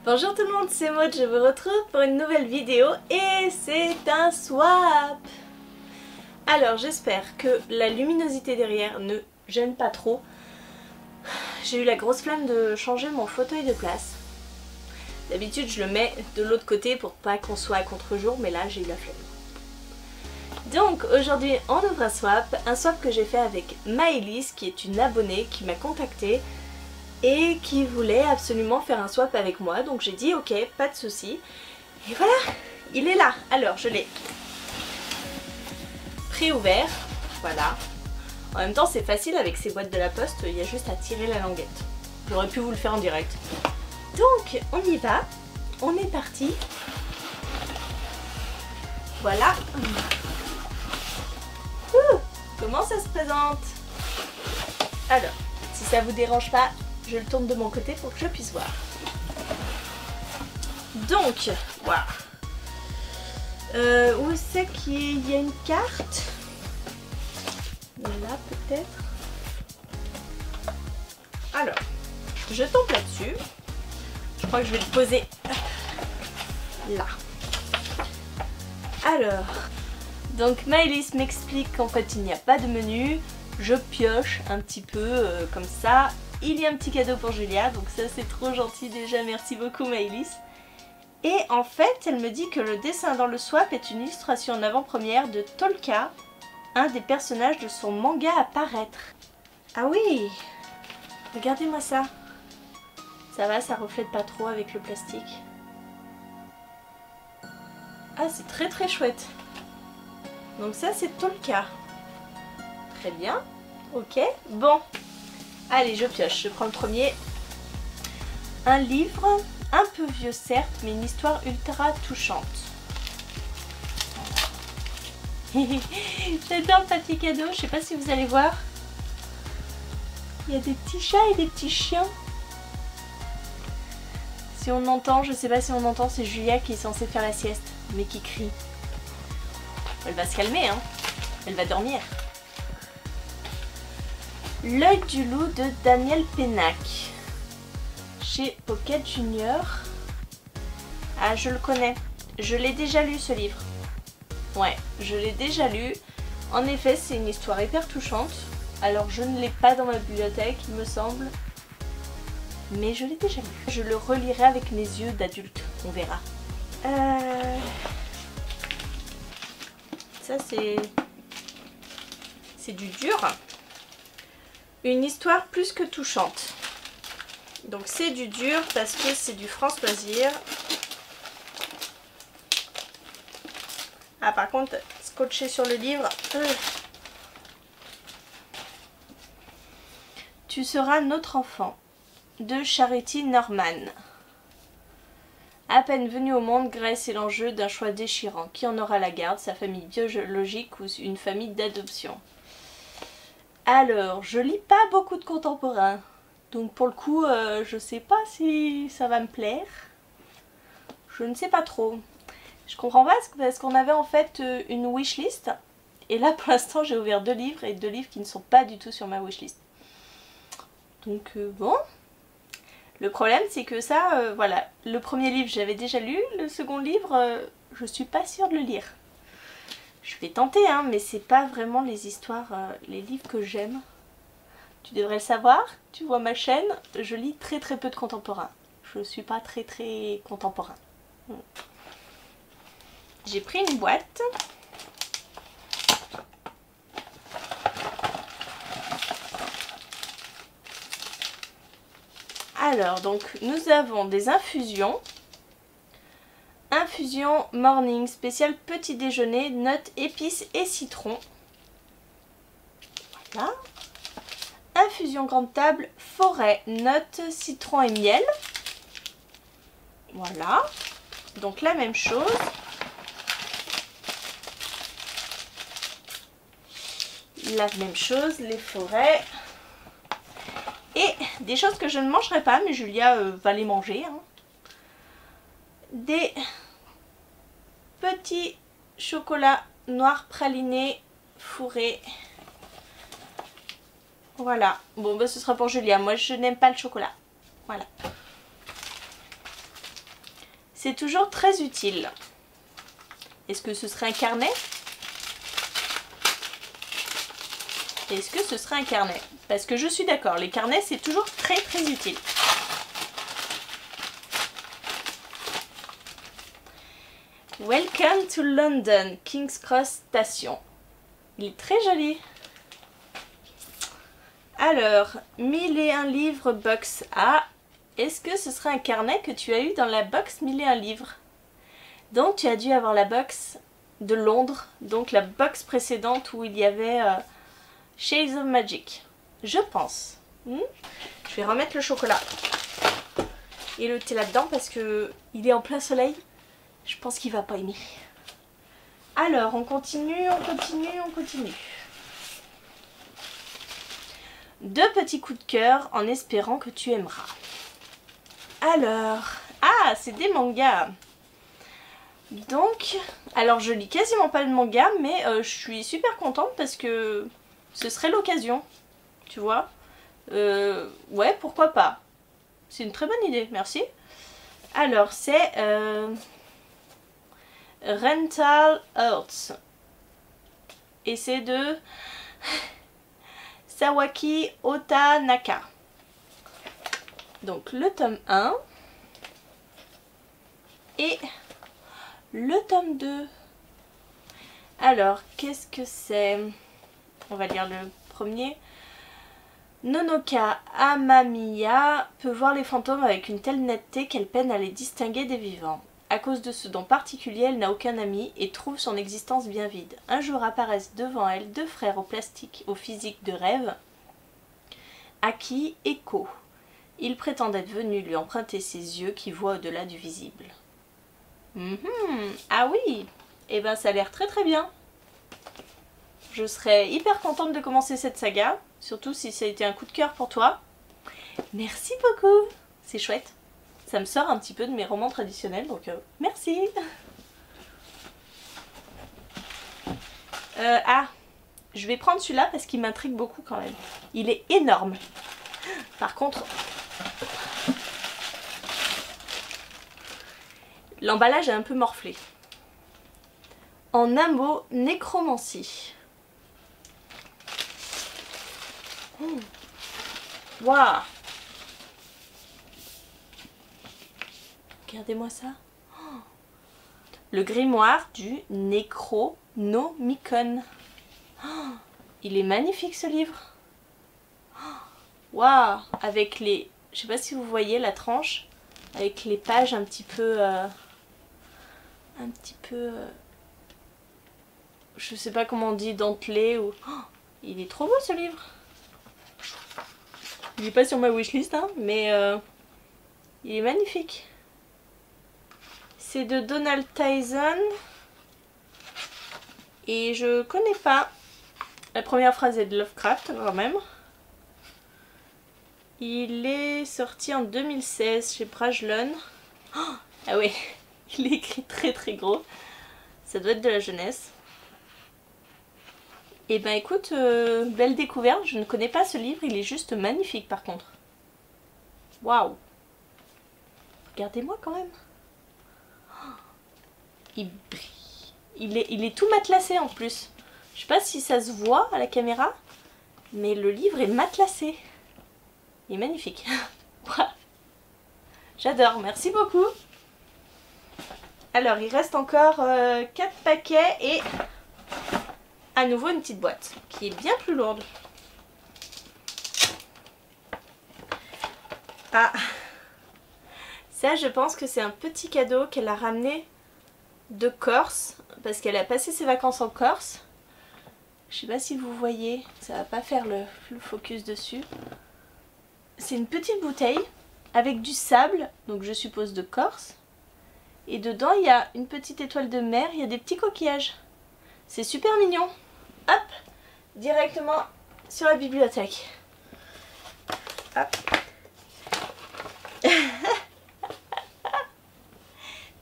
Bonjour tout le monde, c'est Maud, je vous retrouve pour une nouvelle vidéo et c'est un swap. Alors j'espère que la luminosité derrière ne gêne pas trop. J'ai eu la grosse flemme de changer mon fauteuil de place. D'habitude je le mets de l'autre côté pour pas qu'on soit à contre-jour, mais là j'ai eu la flemme. Donc aujourd'hui on ouvre un swap que j'ai fait avec Maëlys qui est une abonnée qui m'a contactée et qui voulait absolument faire un swap avec moi, donc j'ai dit ok, pas de souci. Et voilà, il est là. Alors je l'ai pré-ouvert, voilà. En même temps c'est facile avec ces boîtes de la poste, il y a juste à tirer la languette. J'aurais pu vous le faire en direct. Donc on y va, on est parti. Voilà. Comment ça se présente? Alors, si ça vous dérange pas, je le tourne de mon côté pour que je puisse voir. Donc, voilà. Où c'est qu'il y a une carte? Là peut-être. Alors, je tombe là-dessus. Je crois que je vais le poser là. Alors, donc Maëlys m'explique qu'en fait il n'y a pas de menu. Je pioche un petit peu comme ça. Il y a un petit cadeau pour Julia, donc ça c'est trop gentil déjà, merci beaucoup Maëlys. Et en fait, elle me dit que le dessin dans le swap est une illustration en avant-première de Tolka, un des personnages de son manga à paraître. Ah oui, regardez-moi ça. Ça va, ça reflète pas trop avec le plastique. Ah, c'est très très chouette. Donc ça c'est Tolka. Très bien, ok, bon. Allez, je pioche, je prends le premier. Un livre, un peu vieux certes, mais une histoire ultra touchante. J'adore le papier cadeau, je sais pas si vous allez voir. Il y a des petits chats et des petits chiens. Si on entend, je sais pas si on entend, c'est Julia qui est censée faire la sieste, mais qui crie. Elle va se calmer, hein. Elle va dormir. L'œil du loup de Daniel Pénac. Chez Pocket Junior. Ah, je le connais. Je l'ai déjà lu ce livre. Ouais, je l'ai déjà lu. En effet, c'est une histoire hyper touchante. Alors, je ne l'ai pas dans ma bibliothèque, il me semble. Mais je l'ai déjà lu. Je le relirai avec mes yeux d'adulte. On verra. Ça, c'est du dur. Une histoire plus que touchante. Donc c'est du dur parce que c'est du France Loisirs. Ah par contre, scotché sur le livre. Tu seras notre enfant. De Charity Norman. À peine venue au monde, Grace est l'enjeu d'un choix déchirant. Qui en aura la garde, sa famille biologique ou une famille d'adoption? Alors, je lis pas beaucoup de contemporains. Donc pour le coup, je sais pas si ça va me plaire. Je ne sais pas trop. Je comprends pas parce qu'on avait en fait une wishlist. Et là pour l'instant j'ai ouvert 2 livres et 2 livres qui ne sont pas du tout sur ma wishlist. Donc bon. Le problème c'est que ça, voilà. Le premier livre j'avais déjà lu. Le second livre, je suis pas sûre de le lire. Je vais tenter hein, mais c'est pas vraiment les histoires, les livres que j'aime. Tu devrais le savoir, tu vois ma chaîne, je lis très très peu de contemporain. Je suis pas très très contemporain. J'ai pris une boîte. Alors donc nous avons des infusions. Infusion morning spécial petit déjeuner, notes, épices et citron. Voilà. Infusion grande table, forêt, notes, citron et miel. Voilà. Donc la même chose. La même chose, les forêts. Et des choses que je ne mangerai pas, mais Julia va les manger. Hein. Des petits chocolats noirs pralinés fourrés. Voilà. Bon, bah ce sera pour Julia. Moi, je n'aime pas le chocolat. Voilà. c'est toujours très utile. Est-ce que ce serait un carnet? Est-ce que ce serait un carnet? Parce que je suis d'accord, les carnets c'est toujours très très utile. Welcome to London, King's Cross Station. Il est très joli. Alors, 1001 livres box A. Est-ce que ce serait un carnet que tu as eu dans la box 1001 livres? Donc tu as dû avoir la box de Londres, donc la box précédente où il y avait Shades of Magic. Je pense. Je vais remettre le chocolat et le thé là-dedans parce que il est en plein soleil. Je pense qu'il va pas aimer. Alors, on continue, on continue, on continue. 2 petits coups de cœur en espérant que tu aimeras. Alors, ah, c'est des mangas. Donc, alors je lis quasiment pas le manga, mais je suis super contente parce que ce serait l'occasion, tu vois. Ouais, pourquoi pas. C'est une très bonne idée, merci. Alors, c'est Rental Earth. Et c'est de Sawaki Otanaka. Donc le tome 1 et le tome 2. Alors, qu'est-ce que c'est? On va lire le premier. Nonoka Amamiya peut voir les fantômes avec une telle netteté qu'elle peine à les distinguer des vivants. À cause de ce don particulier, elle n'a aucun ami et trouve son existence bien vide. Un jour apparaissent devant elle 2 frères au plastique, au physique de rêve, Aki et Ko. Ils prétendent être venus lui emprunter ses yeux qui voient au-delà du visible. Ah oui, eh ben ça a l'air très très bien. Je serais hyper contente de commencer cette saga, surtout si ça a été un coup de cœur pour toi. Merci beaucoup, c'est chouette. Ça me sort un petit peu de mes romans traditionnels, donc merci. Ah, je vais prendre celui-là parce qu'il m'intrigue beaucoup quand même. Il est énorme. Par contre, l'emballage est un peu morflé. En un mot, nécromancie. Waouh! Regardez-moi ça. Le grimoire du Necronomicon. Il est magnifique ce livre. Waouh! Avec les... Je sais pas si vous voyez la tranche. Avec les pages un petit peu... je sais pas comment on dit, dentelé ou... il est trop beau ce livre. Il est pas sur ma wishlist, hein, mais il est magnifique. C'est de Donald Tyson. Et je connais pas. La première phrase est de Lovecraft quand même. Il est sorti en 2016 chez Brajlon. Ah ouais, il est écrit très très gros. Ça doit être de la jeunesse. Et ben écoute, belle découverte. Je ne connais pas ce livre, il est juste magnifique par contre. Waouh! Regardez-moi quand même. Il brille. Il est tout matelassé en plus. Je sais pas si ça se voit à la caméra, mais le livre est matelassé. Il est magnifique. J'adore, merci beaucoup. Alors, il reste encore 4 paquets et à nouveau une petite boîte qui est bien plus lourde. Ah, ça je pense que c'est un petit cadeau qu'elle a ramené de Corse parce qu'elle a passé ses vacances en Corse. Je sais pas si vous voyez, ça va pas faire le focus dessus. C'est une petite bouteille avec du sable, donc je suppose de Corse. Et dedans il y a une petite étoile de mer, il y a des petits coquillages. C'est super mignon. Hop, directement sur la bibliothèque. Hop.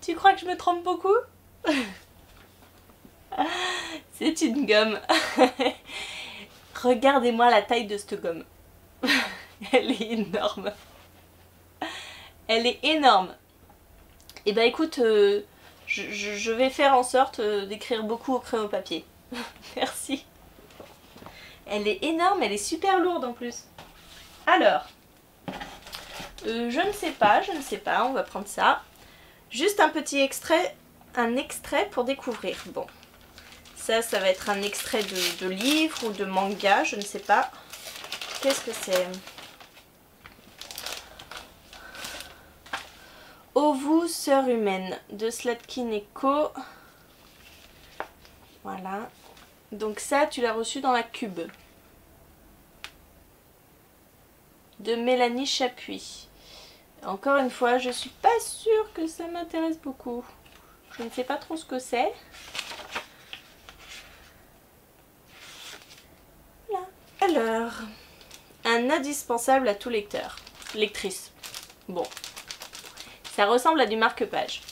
Tu crois que je me trompe beaucoup? C'est une gomme. Regardez-moi la taille de cette gomme. Elle est énorme. Elle est énorme. Et bah écoute, je vais faire en sorte d'écrire beaucoup au crayon papier. Merci. Elle est énorme, elle est super lourde en plus. Alors, je ne sais pas, on va prendre ça. Juste un petit extrait, pour découvrir. Bon, ça va être un extrait de livre ou de manga, je ne sais pas. Qu'est-ce que c'est? Ô vous, sœur humaine, de Slatkin & Co. Voilà. Donc ça, tu l'as reçu dans la Cube. De Mélanie Chapuis. Encore une fois, je suis pas sûre que ça m'intéresse beaucoup. Je ne sais pas trop ce que c'est. Là. Alors, un indispensable à tout lecteur. Lectrice. Bon. Ça ressemble à du marque-page.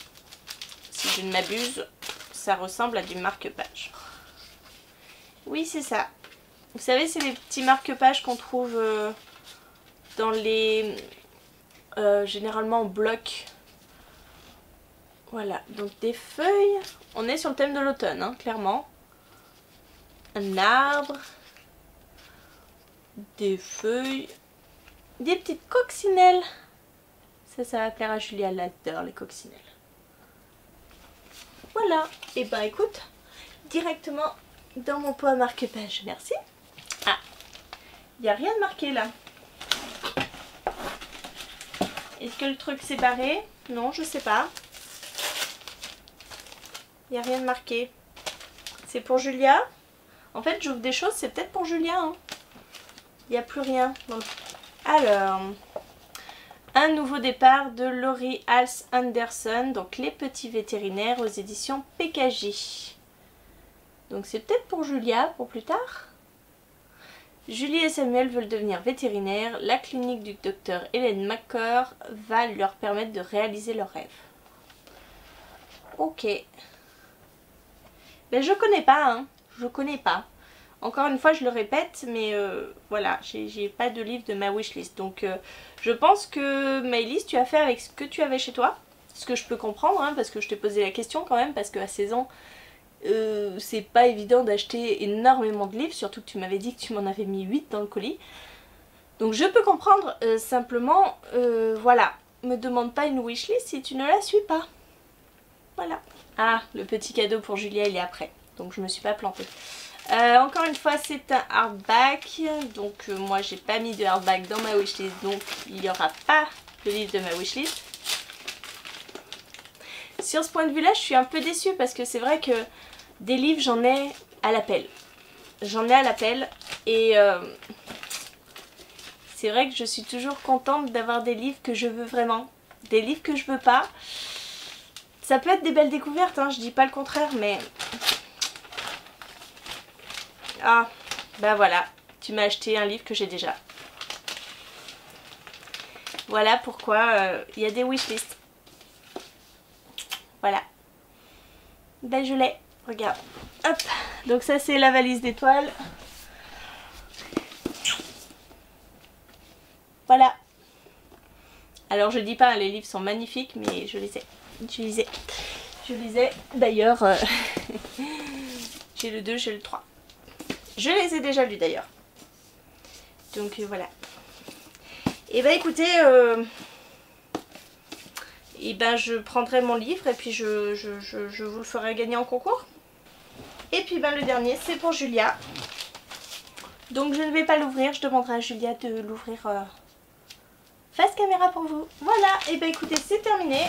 Si je ne m'abuse, ça ressemble à du marque-page. Oui, c'est ça. Vous savez, c'est les petits marque-pages qu'on trouve dans les... généralement en bloc. Voilà, donc des feuilles. On est sur le thème de l'automne, hein, clairement. Un arbre. Des feuilles. Des petites coccinelles. Ça va plaire à Julia, elle adore les coccinelles. Voilà, et ben écoute, directement dans mon pot à marque-page, merci. Ah, il n'y a rien de marqué là. Est-ce que le truc s'est barré? Non, je sais pas. Il n'y a rien de marqué. C'est pour Julia. En fait, j'ouvre des choses, c'est peut-être pour Julia. Hein. Il n'y a plus rien. Donc, alors, un nouveau départ de Laurie Hals Anderson. Donc, Les Petits Vétérinaires aux éditions PKJ. Donc, c'est peut-être pour Julia, pour plus tard. Julie et Samuel veulent devenir vétérinaires. La clinique du docteur Hélène McCord va leur permettre de réaliser leurs rêves. Ok. Mais je connais pas, hein. Je connais pas. Encore une fois, je le répète, mais voilà, j'ai pas de livre de ma wishlist. Donc, je pense que Maëlys, tu as fait avec ce que tu avais chez toi. Ce que je peux comprendre, hein, parce que je t'ai posé la question quand même, parce qu'à 16 ans, c'est pas évident d'acheter énormément de livres, surtout que tu m'avais dit que tu m'en avais mis 8 dans le colis. Donc, je peux comprendre, simplement, voilà, me demande pas une wishlist si tu ne la suis pas. Voilà. Ah, le petit cadeau pour Julia, il est après, donc je me suis pas plantée. Encore une fois, c'est un hardback, donc moi j'ai pas mis de hardback dans ma wishlist, donc il n'y aura pas de livre de ma wishlist. Sur ce point de vue là, je suis un peu déçue parce que c'est vrai que des livres j'en ai à l'appel. J'en ai à l'appel et c'est vrai que je suis toujours contente d'avoir des livres que je veux vraiment. Des livres que je veux pas. Ça peut être des belles découvertes, hein, je dis pas le contraire, mais... Ah, bah voilà, tu m'as acheté un livre que j'ai déjà. Voilà pourquoi il y a des wishlists. Voilà. Ben je l'ai, regarde. Hop, donc ça c'est la valise d'étoiles. Voilà. Alors je dis pas, les livres sont magnifiques, mais je les ai. Je les ai. D'ailleurs, j'ai le 2, j'ai le 3. Je les ai déjà lus d'ailleurs. Donc voilà. Et bah écoutez, et ben je prendrai mon livre et puis je vous le ferai gagner en concours. Et puis ben le dernier c'est pour Julia. Donc je ne vais pas l'ouvrir, je demanderai à Julia de l'ouvrir face caméra pour vous. Voilà, et ben écoutez c'est terminé.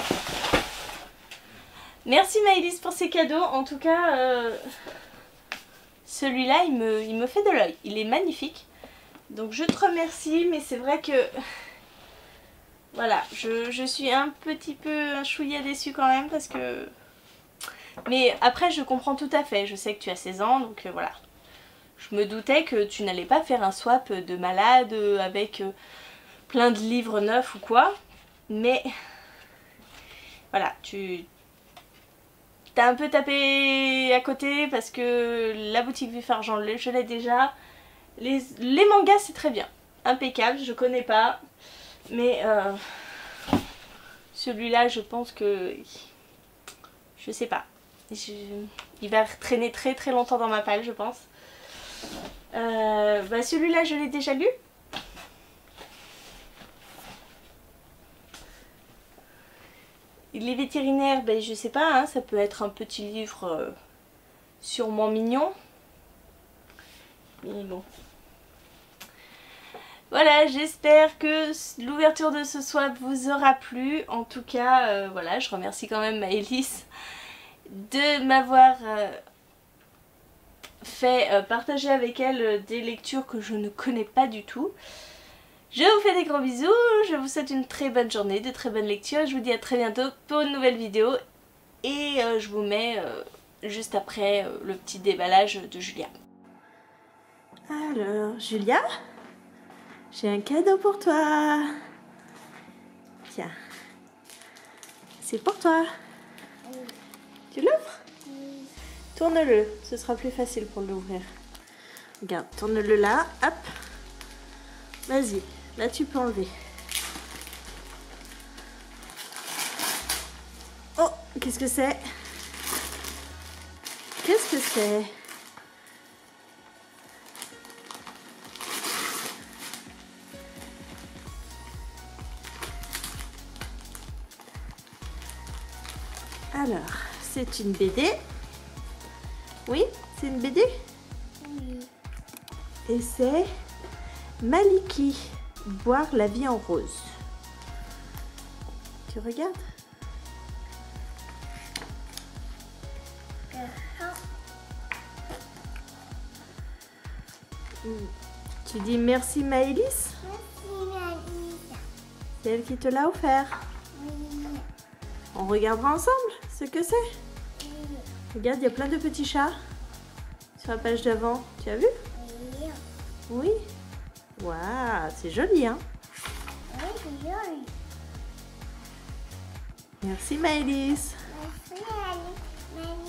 Merci Maëlys pour ces cadeaux, en tout cas... celui-là, il me fait de l'œil. Il est magnifique. Donc je te remercie, mais c'est vrai que... Voilà, je suis un petit peu un chouïa déçue quand même parce que... Mais après, je comprends tout à fait. Je sais que tu as 16 ans, donc voilà. Je me doutais que tu n'allais pas faire un swap de malade avec plein de livres neufs ou quoi. Mais... Voilà, t'as un peu tapé à côté parce que la boutique Vif Argent, je l'ai déjà. Les mangas, c'est très bien. Impeccable, je connais pas. Mais celui-là, je pense que... Je sais pas. Il va traîner très très longtemps dans ma palle, je pense. Bah celui-là, je l'ai déjà lu. Les vétérinaires, ben je sais pas, hein, ça peut être un petit livre sûrement mignon. Mais bon. Voilà, j'espère que l'ouverture de ce swap vous aura plu. En tout cas, voilà, je remercie quand même Maëlys de m'avoir fait partager avec elle des lectures que je ne connais pas du tout. Je vous fais des gros bisous, je vous souhaite une très bonne journée, de très bonnes lectures. Je vous dis à très bientôt pour une nouvelle vidéo. Et je vous mets juste après le petit déballage de Julia. Alors, Julia, j'ai un cadeau pour toi. Tiens, c'est pour toi. Tu l'ouvres? Tourne-le, ce sera plus facile pour l'ouvrir. Regarde, tourne-le là, hop. Vas-y, là tu peux enlever. Oh, qu'est-ce que c'est? Qu'est-ce que c'est? Alors, c'est une BD. Oui, c'est une BD? Oui. Et c'est Maliki, boire la vie en rose. Tu regardes? Tu dis merci Maëlys? Merci Maëlys. C'est elle qui te l'a offert. Oui. On regardera ensemble ce que c'est. Oui. Regarde, il y a plein de petits chats sur la page d'avant. Tu as vu? Oui. Oui. Waouh, c'est joli, hein? Oui, c'est joli. Merci Maëlys. Merci Maëlys.